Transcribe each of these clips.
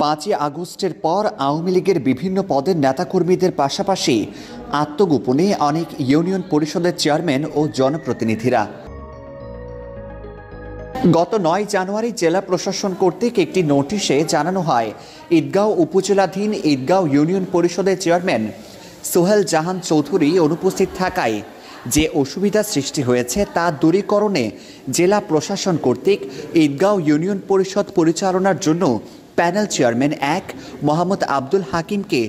5ই আগস্টের পর আওয়ামী লীগের বিভিন্ন পদের নেতাকর্মীদের পাশাপাশি আত্মগোপনে অনেক ইউনিয়ন পরিষদের চেয়ারম্যান ও জনপ্রতিনিধিরা। গত 9 জানুয়ারি জেলা প্রশাসন কর্তৃক একটি নোটিশে জানানো হয়, ঈদগাঁও উপজেলাধীন ঈদগাঁও ইউনিয়ন পরিষদের চেয়ারম্যান সোহেল জাহান চৌধুরী অনুপস্থিত থাকায় যে অসুবিধা সৃষ্টি হয়েছে তা দূরীকরণে জেলা প্রশাসন কর্তৃক ঈদগাঁও ইউনিয়ন পরিষদ পরিচালনার জন্য প্যানেল চেয়ারম্যান 1 মোহাম্মদ আব্দুল হাকিমকে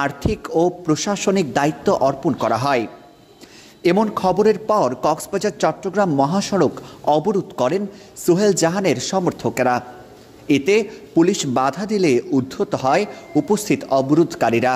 আর্থিক ও প্রশাসনিক দায়িত্ব অর্পণ করা হয়। এমন খবরের পর কক্সবাজার চট্টগ্রাম মহাসড়ক অবরোধ করেন সোহেল জাহানের সমর্থকেরা। এতে পুলিশ বাধা দিলে উদ্ধত হয় উপস্থিত অবরোধকারীরা।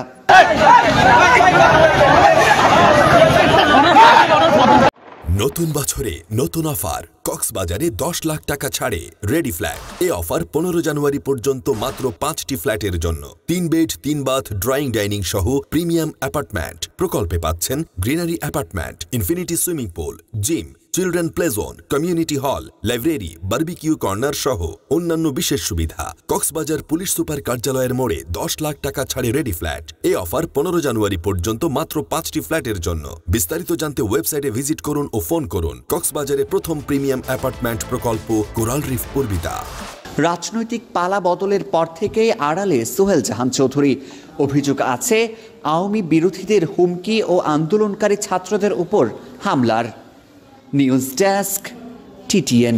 নতুন বছরে নতুন অফার, কক্সবাজারে 10 লাখ টাকা ছাড়ে রেডি ফ্ল্যাট। এই অফার 15 জানুয়ারি পর্যন্ত মাত্র 5টি ফ্ল্যাটের জন্য। 3 বেড 3 বাথ ড্রয়িং ডাইনিং সহ প্রিমিয়াম অ্যাপার্টমেন্ট। প্রকল্পে পাচ্ছেন greenery apartment, infinity swimming pool, gym, children play zone, community hall, library, barbecue corner সহ অন্যান্য বিশেষ সুবিধা। কক্সবাজার পুলিশ সুপার কার্যালয়ের মোড়ে 10 লাখ টাকা ছাড়ে রেডি ফ্ল্যাট। এই অফার 15 জানুয়ারি পর্যন্ত মাত্র 5টি ফ্ল্যাটের জন্য। বিস্তারিত জানতে ওয়েবসাইটে ভিজিট করুন ও ফোন করুন। কক্সবাজারে প্রথম প্রিমিয়াম অ্যাপার্টমেন্ট প্রকল্প কোরাল রিফ পূর্বিতা। রাজনৈতিক পালা বদলের পর থেকেই আড়ালে সোহেল জাহান চৌধুরী। অভিযোগ আছে আওয়ামী বিরোধীদের হুমকি ও আন্দোলনকারী ছাত্রদের উপর হামলার। News desk, TTN।